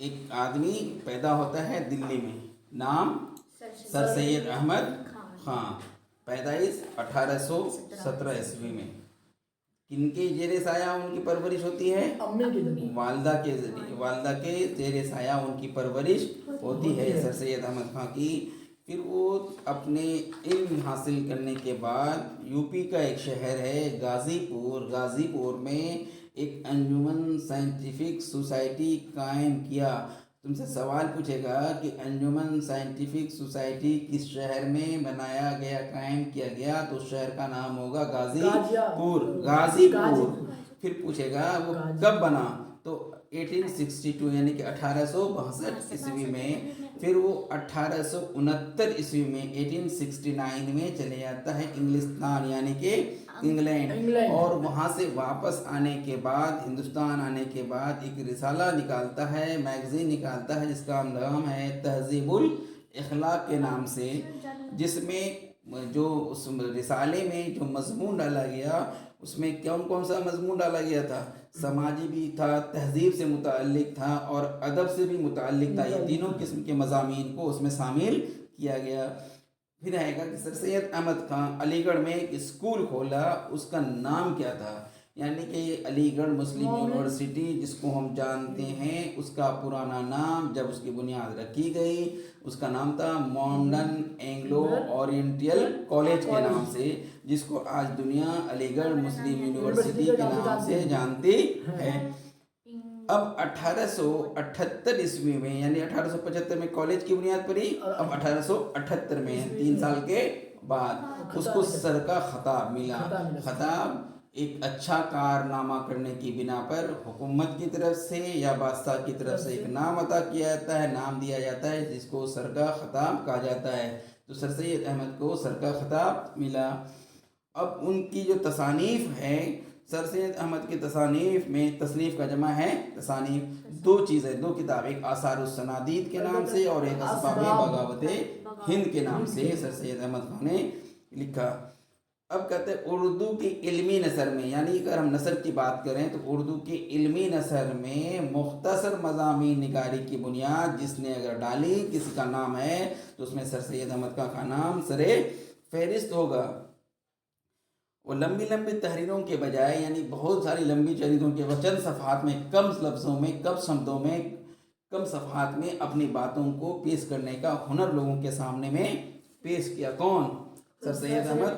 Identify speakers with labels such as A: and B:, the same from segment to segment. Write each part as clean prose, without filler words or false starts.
A: ایک آدمی پیدا ہوتا ہے دلی میں، نام سر سید احمد خان، پیدائش 1817 عیسوی میں۔ کن کے زیر سایہ ان کی پرورش ہوتی ہے؟ والدہ کے ذریعے، والدہ کے زیر سایہ ان کی پرورش ہوتی ہے سر سید احمد خان کی۔ پھر وہ اپنے علم حاصل کرنے کے بعد یو پی کا ایک شہر ہے غازی پور میں ایک انجمن سائنٹیفک سوسائٹی قائم کیا۔ تم سے سوال پوچھے گا کہ انجمن سائنٹیفک سوسائٹی کس شہر میں بنایا گیا، قائم کیا گیا، تو اس شہر کا نام ہوگا غازی پور۔ پھر پوچھے گا وہ کب بنا، تو 1862 یعنی کہ 1862 عیسوی میں۔ پھر وہ 1869 عیسوی میں 1869 میں چلے جاتا ہے انگلستان یعنی کہ انگلینڈ، اور وہاں سے واپس آنے کے بعد، ہندوستان آنے کے بعد ایک رسالہ نکالتا ہے، میگزین نکالتا ہے جس کا نام ہے تہذیب الاخلاق کے نام سے، جس میں جو اس رسالے میں جو مضمون ڈالا گیا، اس میں کون سا مضمون ڈالا گیا تھا؟ سماجی بھی تھا، تہذیب سے متعلق تھا اور ادب سے بھی متعلق تھا۔ یہ تینوں قسم کے مضامین کو اس میں شامل کیا گیا۔ پھر آئے گا کہ سر سید احمد خان علی گڑھ میں ایک اسکول کھولا، اس کا نام کیا تھا؟ یعنی کہ علی گڑھ مسلم یونیورسٹی جس کو ہم جانتے ہیں، اس کا پرانا نام جب اس کی بنیاد رکھی گئی، اس کا نام تھا ماڈرن اینگلو اورینٹل کالج کے نام سے، جس کو آج دنیا علی گڑھ مسلم یونیورسٹی کے نام سے جانتی ہے۔ اب 1878 عیسوی میں یعنی 1875 میں کالج کی بنیاد پڑی، اب 1878 میں 3 سال کے بعد اس کو سر کا خطاب ملا۔ خطاب ایک اچھا کارنامہ کرنے کی بنا پر حکومت کی طرف سے یا بادشاہ کی طرف سے ایک نام عطا کیا جاتا ہے، نام دیا جاتا ہے، جس کو سر کا خطاب کہا جاتا ہے۔ تو سر سید احمد کو سر کا خطاب ملا۔ اب ان کی جو تصانیف ہے، سر سید احمد کی تصانیف میں، تصنیف کا جمع ہے تصانیف، 2 چیزیں، 2 کتاب، ایک آثار السنادید کے نام سے اور ایک اسباب بغاوت ہند کے نام سے سر سید احمد خان نے لکھا۔ اب کہتے ہیں اردو کی علمی نثر میں، یعنی اگر ہم نثر کی بات کریں تو اردو کی علمی نثر میں مختصر مضامین نگاری کی بنیاد جس نے اگر ڈالی، کسی کا نام ہے تو اس میں سر سید احمد خان کا نام سر فہرست ہوگا۔ وہ لمبی تحریروں کے بجائے، یعنی بہت ساری لمبی تحریروں کے چند صفحات میں، کم لفظوں میں، کم شبدوں میں، کم صفحات میں اپنی باتوں کو پیش کرنے کا ہنر لوگوں کے سامنے میں پیش کیا۔ کون؟ سر سید احمد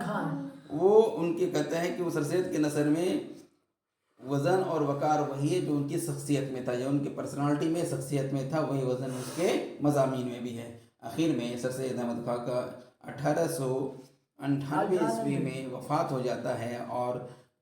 A: خان۔ وہ ان کے کہتے ہیں کہ وہ سر سید کے نثر میں وزن اور وقار وہی ہے جو ان کی شخصیت میں تھا، جو ان کی پرسنالٹی میں، شخصیت میں تھا، وہی وزن اس کے مضامین میں بھی ہے۔ آخر میں سر سید احمد خان کا 1898 عیسوی میں وفات ہو جاتا ہے اور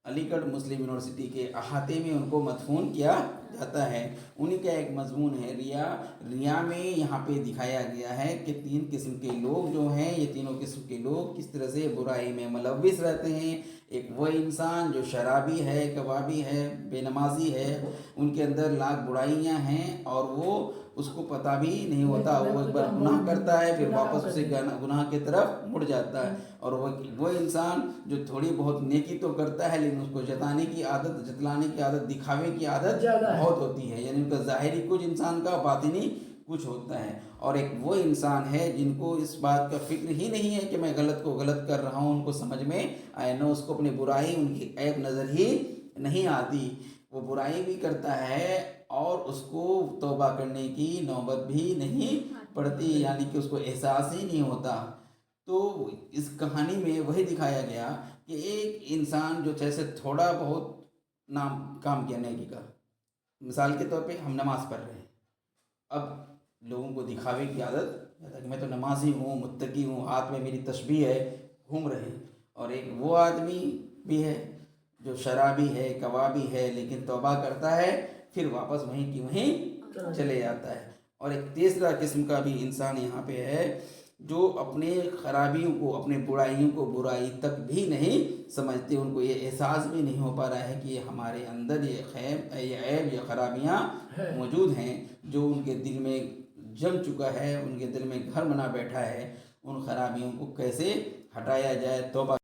A: علی گڑھ مسلم یونیورسٹی کے احاطے میں ان کو مدفون کیا جاتا ہے۔ انہی کا ایک مضمون ہے ریا میں یہاں پہ دکھایا گیا ہے کہ 3 قسم کے لوگ جو ہیں، یہ تینوں قسم کے لوگ کس طرح سے برائی میں ملوث رہتے ہیں۔ ایک وہ انسان جو شرابی ہے، کبابی ہے، بے نمازی ہے، ان کے اندر لاکھ برائیاں ہیں اور وہ اس کو پتہ بھی نہیں ہوتا، وہ ایک بار گناہ کرتا ہے پھر واپس اسے گناہ کی طرف مڑ جاتا ہے۔ اور وہ انسان جو تھوڑی بہت نیکی تو کرتا ہے لیکن اس کو جتلانے کی عادت، دکھاوے کی عادت بہت ہوتی ہے، یعنی ان کا ظاہری کچھ انسان کا، باطنی کچھ ہوتا ہے۔ اور ایک وہ انسان ہے جن کو اس بات کا فکر ہی نہیں ہے کہ میں غلط کو غلط کر رہا ہوں، ان کو سمجھ میں آئے، نہ اس کو اپنی برائی، ان کی عیب نظر ہی نہیں آتی، وہ برائی بھی کرتا ہے اور اس کو توبہ کرنے کی نوبت بھی نہیں پڑتی، یعنی کہ اس کو احساس ہی نہیں ہوتا۔ تو اس کہانی میں وہی دکھایا گیا کہ ایک انسان جو جیسے تھوڑا بہت کام کیا نیکی کا، مثال کے طور پہ ہم نماز پڑھ رہے ہیں، اب لوگوں کو دکھاوے کی عادت کہ میں تو نمازی ہوں، متقی ہوں، ہاتھ میں میری تسبیح ہے، گھوم رہے ہیں، اور ایک وہ آدمی بھی ہے جو شرابی ہے، کبابی ہے، لیکن توبہ کرتا ہے پھر واپس وہیں کی وہیں چلے جاتا ہے۔ اور ایک تیسرا قسم کا بھی انسان یہاں پہ ہے جو اپنے خرابیوں کو، اپنے برائیوں کو برائی تک بھی نہیں سمجھتے، ان کو یہ احساس بھی نہیں ہو پا رہا ہے کہ یہ ہمارے اندر یہ عیب، یہ خرابیاں موجود ہیں، جو ان کے دل میں جم چکا ہے، ان کے دل میں گھر بنا بیٹھا ہے۔ ان خرابیوں کو کیسے ہٹایا جائے، توبہ